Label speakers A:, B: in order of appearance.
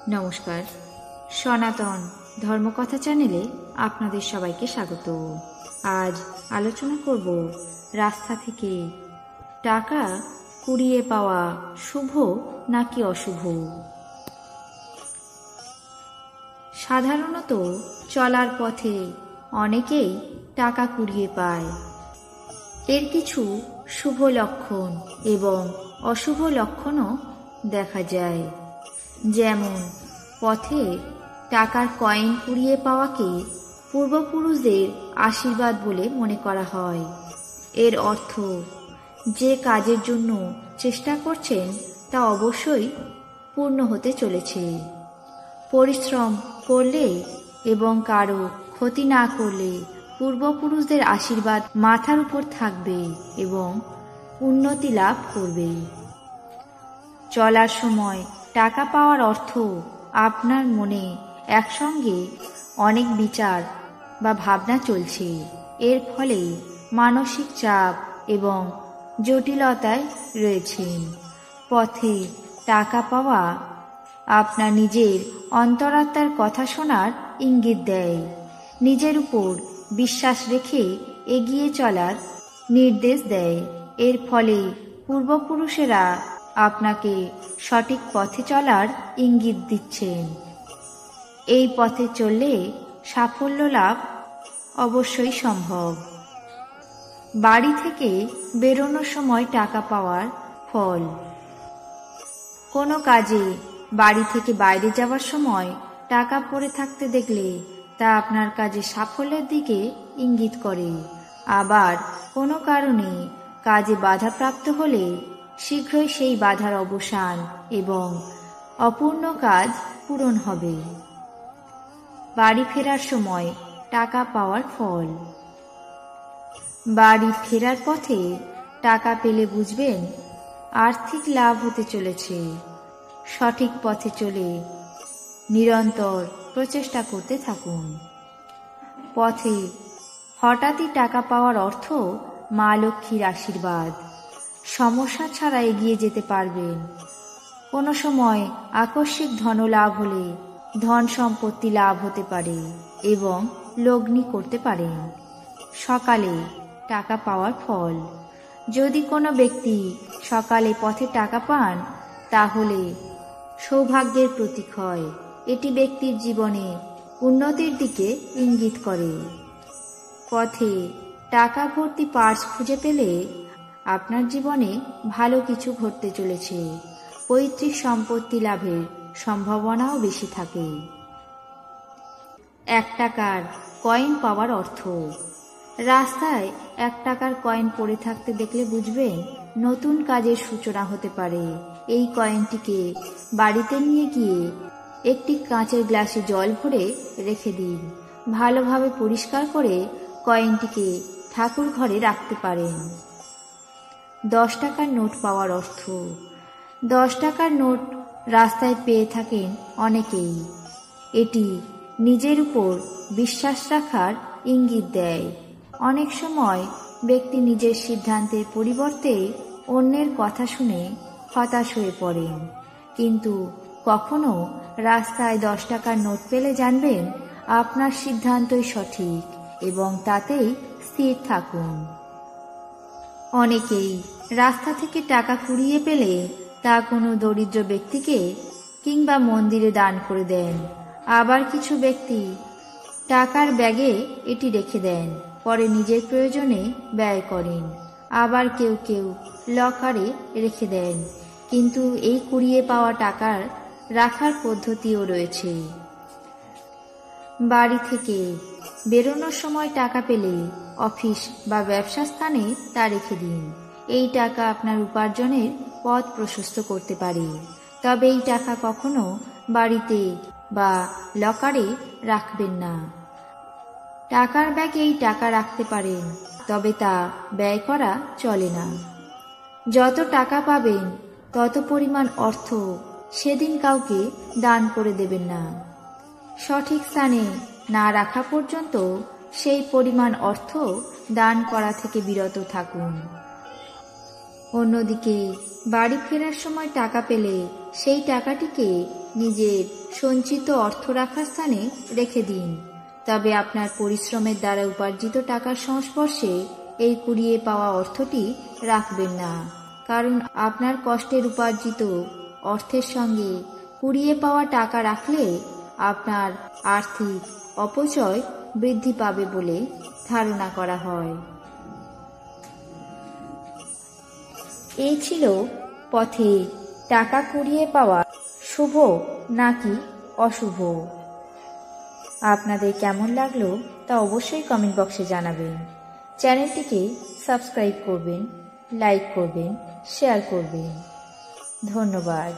A: নমস্কার, সনাতন ধর্মকথা চ্যানেলে আপনাদের সবাইকে স্বাগত। আজ আলোচনা করব রাস্তা থেকে টাকা কুড়িয়ে পাওয়া শুভ নাকি অশুভ। সাধারণত চলার পথে অনেকেই টাকা কুড়িয়ে পায়। এর কিছু শুভ লক্ষণ এবং অশুভ লক্ষণও দেখা যায়। যেমন পথে টাকার কয়েন কুড়িয়ে পাওয়াকে পূর্বপুরুষদের আশীর্বাদ বলে মনে করা হয়। এর অর্থ যে কাজের জন্য চেষ্টা করছেন তা অবশ্যই পূর্ণ হতে চলেছে। পরিশ্রম করলে এবং কারো ক্ষতি না করলে পূর্বপুরুষদের আশীর্বাদ মাথার উপর থাকবে এবং উন্নতি লাভ করবে। চলার সময় টাকা পাওয়ার অর্থ আপনার মনে একসঙ্গে অনেক বিচার বা ভাবনা চলছে। এর ফলে মানসিক চাপ এবং জটিলতায় রয়েছেন। পথে টাকা পাওয়া আপনার নিজের অন্তরাত্মার কথা শোনার ইঙ্গিত দেয়। নিজের উপর বিশ্বাস রেখে এগিয়ে চলার নির্দেশ দেয়। এর ফলে পূর্বপুরুষেরা আপনাকে সঠিক পথে চলার ইঙ্গিত দিচ্ছেন। এই পথে চললে সাফল্য লাভ অবশ্যই সম্ভব। বাড়ি থেকে বেরোনোর সময় টাকা পাওয়ার ফল। কোনো কাজে বাড়ি থেকে বাইরে যাওয়ার সময় টাকা পড়ে থাকতে দেখলে তা আপনার কাজে সাফল্যের দিকে ইঙ্গিত করে। আবার কোনো কারণে কাজে বাধাপ্রাপ্ত হলে শীঘ্রই সেই বাধার অবসান এবং অপূর্ণ কাজ পূরণ হবে। বাড়ি ফেরার সময় টাকা পাওয়ার ফল। বাড়ি ফেরার পথে টাকা পেলে বুঝবেন আর্থিক লাভ হতে চলেছে। সঠিক পথে চলে নিরন্তর প্রচেষ্টা করতে থাকুন। পথে হঠাৎই টাকা পাওয়ার অর্থ মা লক্ষ্মীর আশীর্বাদ। সমস্যা ছাড়া এগিয়ে যেতে পারবেন। কোনো সময় আকস্মিক ধনলাভ হলে ধন সম্পত্তি লাভ হতে পারে এবং লগ্নি করতে পারেন। সকালে টাকা পাওয়ার ফল। যদি কোনো ব্যক্তি সকালে পথে টাকা পান তাহলে সৌভাগ্যের প্রতীক হয়। এটি ব্যক্তির জীবনে উন্নতির দিকে ইঙ্গিত করে। পথে টাকা ভর্তি পার্স খুঁজে পেলে আপনার জীবনে ভালো কিছু ঘটতে চলেছে। পৈতৃক সম্পত্তি লাভের সম্ভাবনাও বেশি থাকে। 1 টাকার কয়েন পাওয়ার অর্থ। রাস্তায় 1 টাকার কয়েন পড়ে থাকতে দেখলে বুঝবেন নতুন কাজের সূচনা হতে পারে। এই কয়েনটিকে বাড়িতে নিয়ে গিয়ে একটি কাঁচের গ্লাসে জল ভরে রেখে দিন। ভালোভাবে পরিষ্কার করে কয়েনটিকে ঠাকুর ঘরে রাখতে পারেন। 10 টাকার নোট পাওয়ার অর্থ। 10 টাকার নোট রাস্তায় পেয়ে থাকেন অনেকেই। এটি নিজের উপর বিশ্বাস রাখার ইঙ্গিত দেয়। অনেক সময় ব্যক্তি নিজের সিদ্ধান্তের পরিবর্তে অন্যের কথা শুনে হতাশ হয়ে পড়েন। কিন্তু কখনো রাস্তায় 10 টাকার নোট পেলে জানবেন আপনার সিদ্ধান্তই সঠিক এবং তাতেই স্থির থাকুন। অনেকেই রাস্তা থেকে টাকা কুড়িয়ে পেলে তা কোনো দরিদ্র ব্যক্তিকে কিংবা মন্দিরে দান করে দেন। আবার কিছু ব্যক্তি টাকার ব্যাগে এটি রেখে দেন, পরে নিজের প্রয়োজনে ব্যয় করেন। আবার কেউ কেউ লকারে রেখে দেন। কিন্তু এই কুড়িয়ে পাওয়া টাকার রাখার পদ্ধতিও রয়েছে। বাড়ি থেকে বেরোনোর সময় টাকা পেলে অফিস বা ব্যবসা স্থানে তা রেখে দিন। এই টাকা আপনার উপার্জনের পথ প্রশস্ত করতে পারে। তবে এই টাকা কখনো বাড়িতে বা লকারে রাখবেন না। টাকার ব্যাগে এই টাকা রাখতে পারেন, তবে তা ব্যয় করা চলে না। যত টাকা পাবেন তত পরিমাণ অর্থ সেদিন কাউকে দান করে দেবেন না। সঠিক স্থানে না রাখা পর্যন্ত সেই পরিমাণ অর্থ দান করা থেকে বিরত থাকুন। অন্যদিকে বাড়ি ফেরার সময় টাকা পেলে সেই টাকাটিকে নিজের সঞ্চিত অর্থ রাখার স্থানে রেখে দিন। তবে আপনার পরিশ্রমের দ্বারা উপার্জিত টাকার সংস্পর্শে এই কুড়িয়ে পাওয়া অর্থটি রাখবেন না, কারণ আপনার কষ্টের উপার্জিত অর্থের সঙ্গে কুড়িয়ে পাওয়া টাকা রাখলে আপনার আর্থিক অপচয় বৃদ্ধি পাবে বলে ধারণা করা হয়। এই ছিল পথে টাকা কুড়িয়ে পাওয়া শুভ নাকি অশুভ। আপনাদের কেমন লাগলো তা অবশ্যই কমেন্ট বক্সে জানাবেন। চ্যানেলটিকে সাবস্ক্রাইব করবেন, লাইক করবেন, শেয়ার করবেন। ধন্যবাদ।